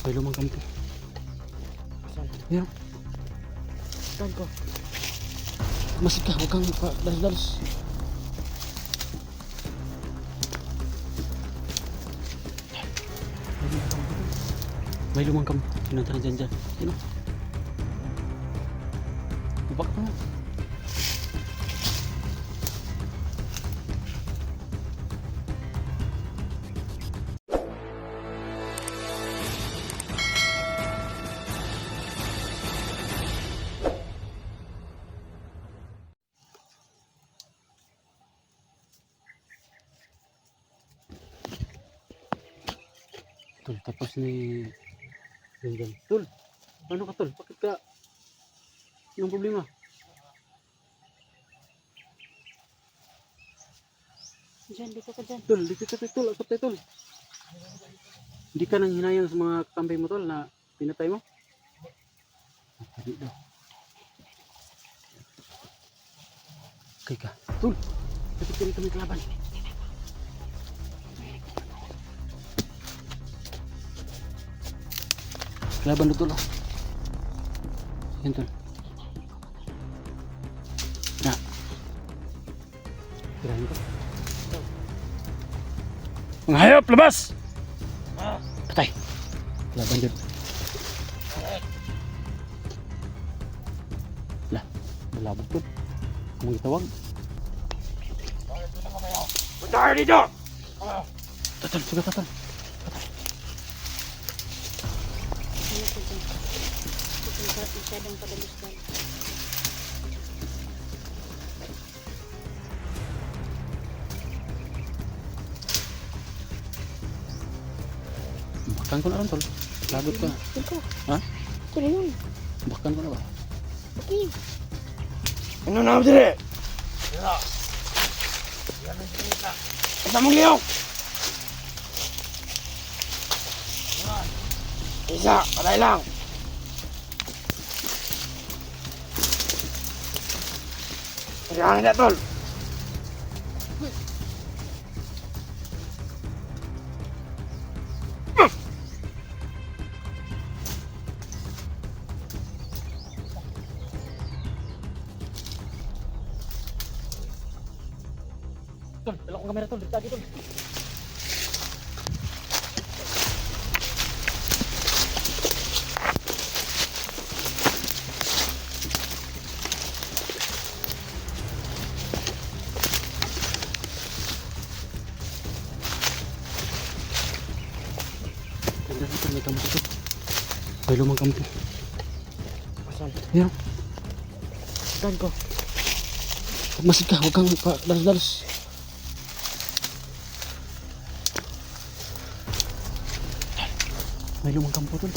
May lumang kampo. Saan? Yan. Saan ko? Masid ka, huwag kang dalos-dalos. May lumang kampo. Pinunta na dyan. Sino? Bubak pa na. Tol, tapos ni Dyan. Tol, paano ka tol? Bakit ka? Anong problema? Diyan, dito ka dyan. Tol, dito ka tol. Akot tayo tol. Hindi ka nang hinayang sa mga kampay mo tol na pinatay mo? Hindi daw. Okay ka. Tol, bakit ka rito may kalaban? Kalaban dito tol. Yan tol. Na. Kirahin ko. Mga hayop, labas! Patay. Kalaban dito. Lah, malabog tol. Kung itawag. Punta dito! Tatol, sugat tatol. Ano ko dyan? Pupunta masyadong padalusdan. Bakkan ko na rin tol. Lagot ka. Ito. Ha? Ito na yun. Bakkan ko na ba? Okay. Ano na ako dire? Isa mong liyok! Isa, patay lang! Kailangan na tol! Tol, dala kong kamera tol. Dito lagi tol. May kampo to. May lumang kampo. Saan? Yan. Saan ko? Masid ka, huwag kang dalos-dalos. May lumang kampo tol.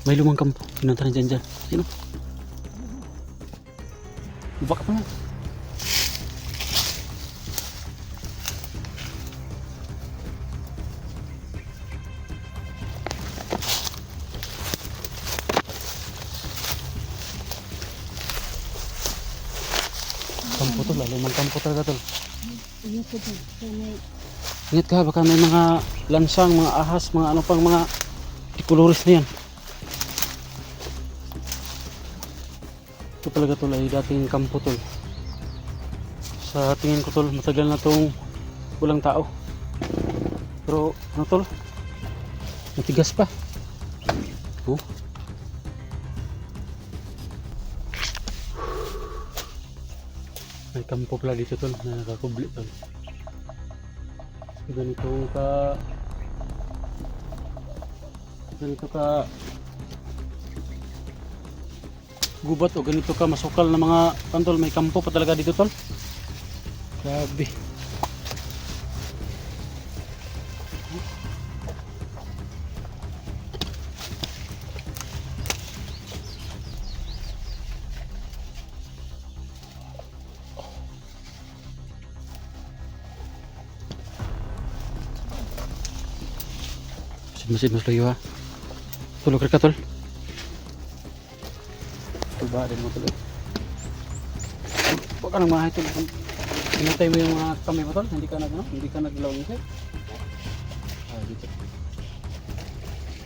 May lumang kampo. Pinunta na dyan. Sino? Bubak pa na. Kampo tol, lumang kampo talaga tol. Ano ko dyan? Kaya may Ingat ka, baka may mga lansang, mga ahas, mga ano pang mga ikuluris na yan. Ito talaga tol ay dating kampo tol. Sa tingin ko tol, matagal na tong walang tao. Pero ano tol, matigas pa. Oh. May kampo pala dito tol, na nakakubli tol. Ganito ka gubat o ganito ka masukal na mga kantol, may kampo pa talaga dito tol. Grabe. Masid mas layo ha. Tulog ka tol. Tulba din mo tuloy. Huwag ka nang mahay tol. Pinatay mo yung mga kamay mo tol. Hindi ka naglaw niya. Ah, dito.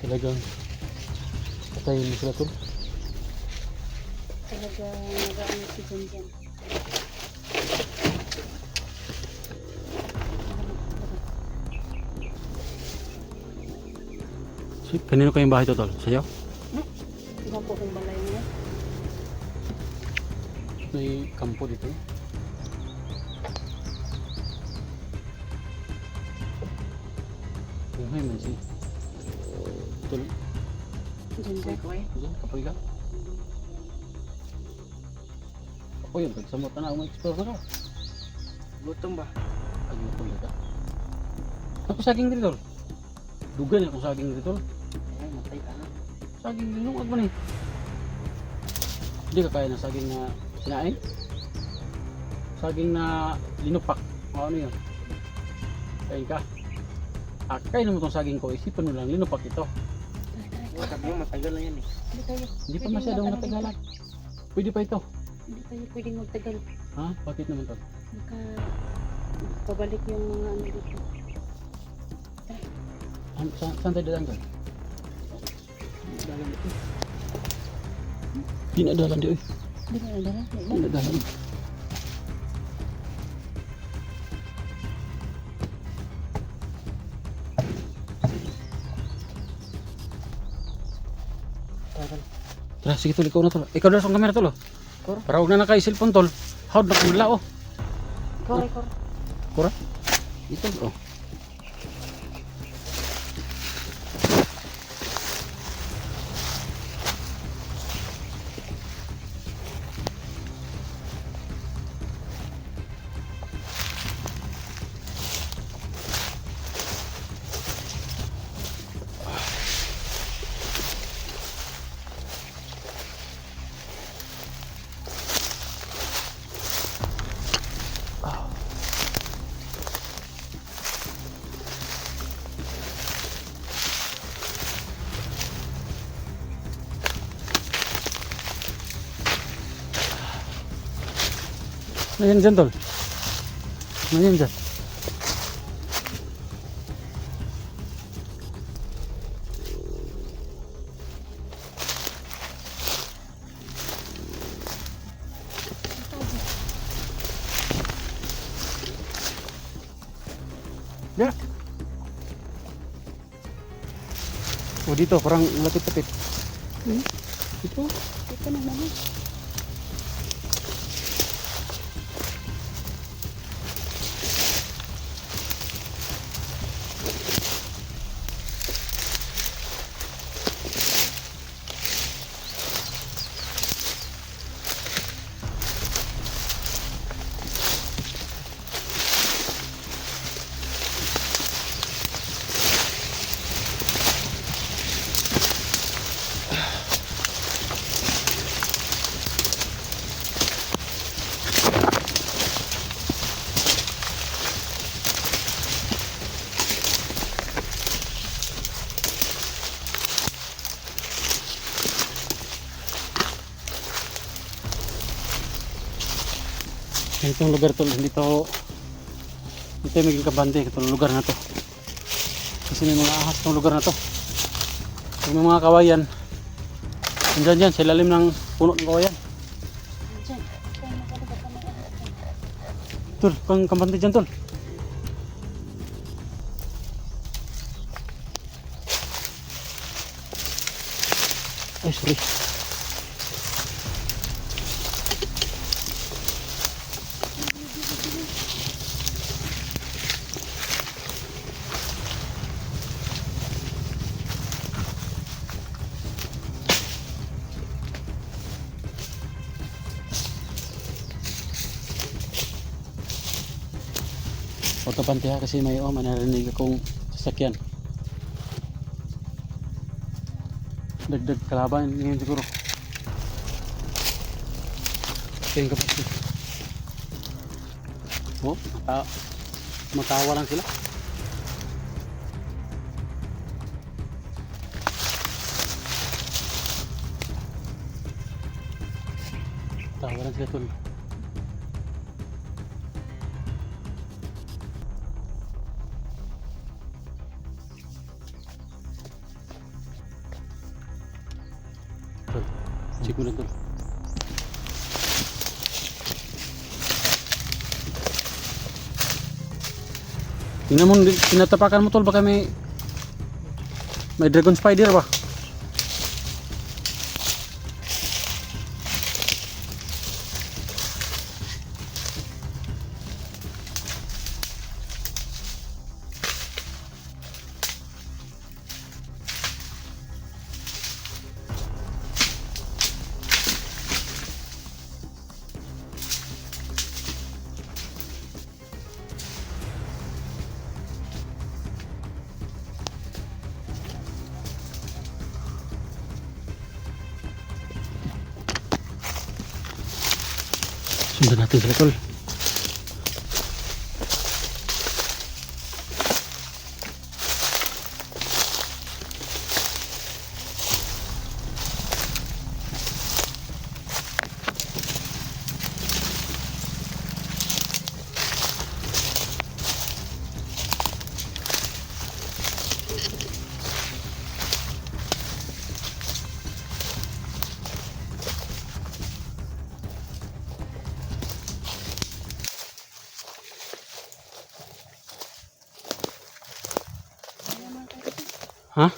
Talagang Patayin mo sila tol. Talaga nag-ano si Jan Jan. Kanino kayong bahay to tol? Sa'yo? Iba po kung balay niya. May kampo dito. Buhay man siya. Tol, Jan Jan. diyan, kapoy ka. Ako yun, pagsamot na ako mag-explore na ka. Gutom ba? Ayun ko ka. Ako saging dito tol. Dugan ako saging dito tol. Ay, matay ka na. Saging linungag mo na eh. Hindi ka kaya ng saging na sinain? Saging na linupak. O ano yun? Kain ka. Kain mo itong saging ko. Isipan mo lang, linupak ito. Sabi mo, matagal na yan eh. Hindi tayo. Hindi pa Pwede masyadong mag-ano matagalan. dito. Pwede pa ito. Hindi tayo pwedeng magtagal. Ha? Bakit naman to? Maka pabalik yung mga ano dito. Saan tayo dadaan ka? Dalan dito. Dinadalan dito. Hindi na dala. Dinadalan. Tara, sige tol, ikaw na tol. Ikaw na sa kamera tol. Para huwag na naka-cellphone tol. Hawd na kumula oh. Kore, kore. Kura? Ito oh. Ano yan dyan tol? Ano yan dyan? Diyan. Oh dito, parang lapit-lapit. Ito. Ito naman eh. Itong lugar tol, hindi to maging kabante itong lugar na to. Kasi may mga ahas itong lugar na to. May mga kawayan. Andyan dyan, sa ilalim ng puno ng kawayan. Diyan. Kaya nakalabas ka na. Tol, kang kabante dyan tol. Ay, sorry. Huwag ka pante ha kasi may manarinig akong sasakyan. Dagdag kalaban ngayon siguro. Kaya ka pati. Oh, matawa lang sila. Tawa lang sila tol. Check mo na tol. Tingnan mo, tinatapakan mo tol, baka may dragon spider ba? Sundan natin sila tol. Ha?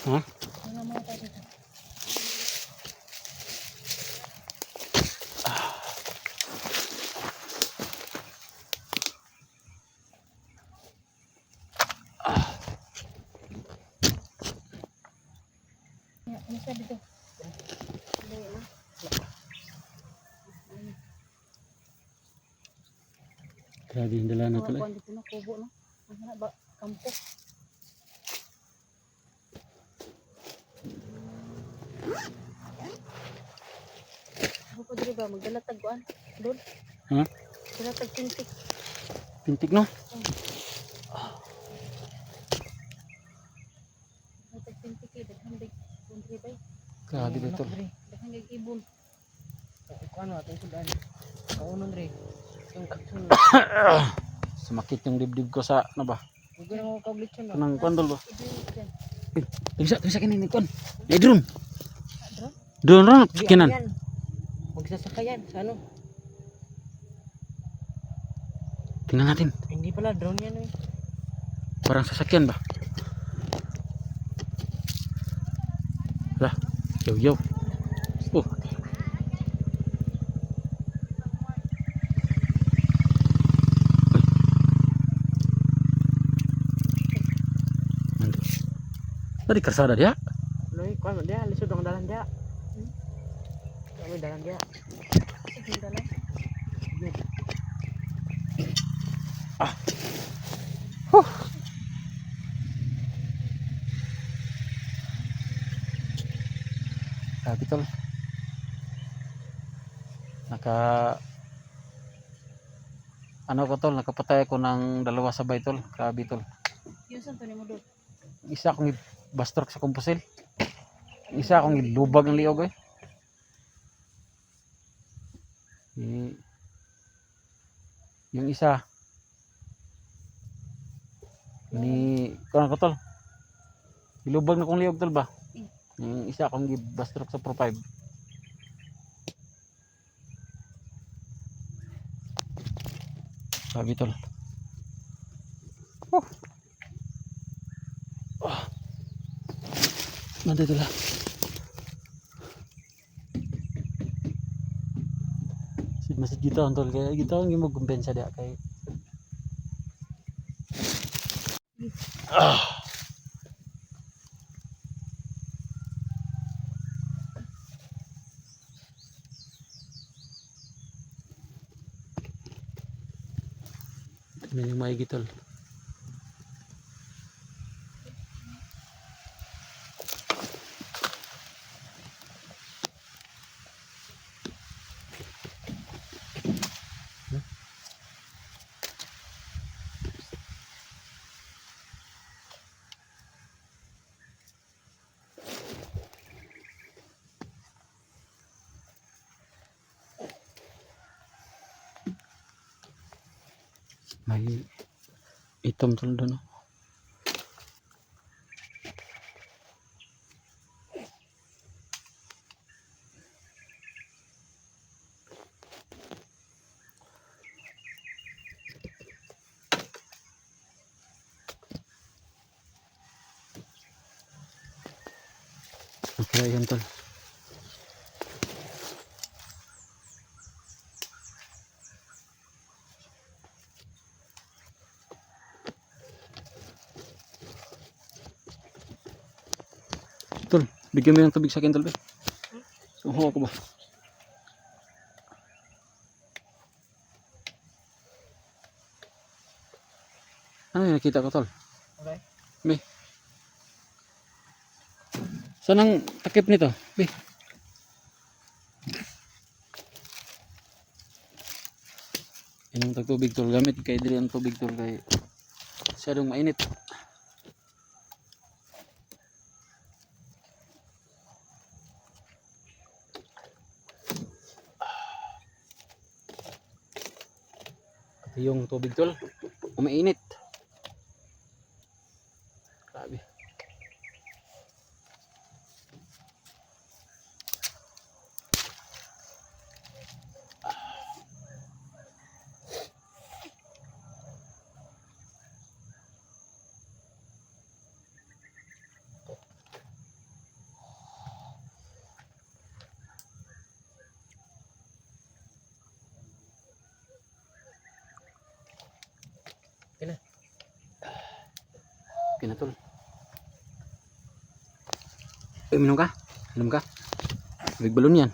Ha? Ano sabi ko? Grabe yung dala na tol. Kuwan dito na kubo no. Ano na ba kampo? Ako pa diri ba magdala tag kuan? Doon. Ha? Dala tag tintik. Pintik no? Dala tag tintik eh daghan big country bay. Grabe dito tol. Daghan gig ibon. Ikaw ano, atong sudan. Kaunon rin. Yung Sumakit yung dibdib ko sa ano ba? huwag na mga kablit yun. Kanang kondol ba? Ibon dyan. Tumisa kanina kon. Ay drone. Drone? Drone ron kinan. Magsasakayan sa ano. Tingnan natin. Hindi pala, drone yan eh. Parang sasakyan ba? Lah, yo. Oh. Tadi kersada dia. Loy, kuan dia, lisod ang dalan dia. Kami dalan dia. Sige dala. Grabe tol. Nakapatay ako ng dalawa sabay tol. Grabe tol. Yung saan to ni mo doon? Isa akong bastok sa komposil. Isa akong lubag ng liog eh. Yung isa kurang ko tol. Ilubag na kong liog tol ba? Yung isa akong bastok sa Pro 5. Grabe tol. Nandito lang. Masih kita tol kaya kita ang mo kumpensa dia kay. Ini yung maigi tol. May itom tol doon. Oh. Okay, ayan tol. Tol, bigyan mo ng tubig sa akin tol. Be. Suho ako ba? Ano yung nakita ko tol? Okay? Be. Saan ang takip nito? Be. Inom tag tubig tol. Gamit kay diri ang tubig tol kay masyadong mainit. Ito yung tubig tol. Umainit. Grabe. Okay na. Okay na tol. Uy, minum ka? Minum ka? Big balon yan.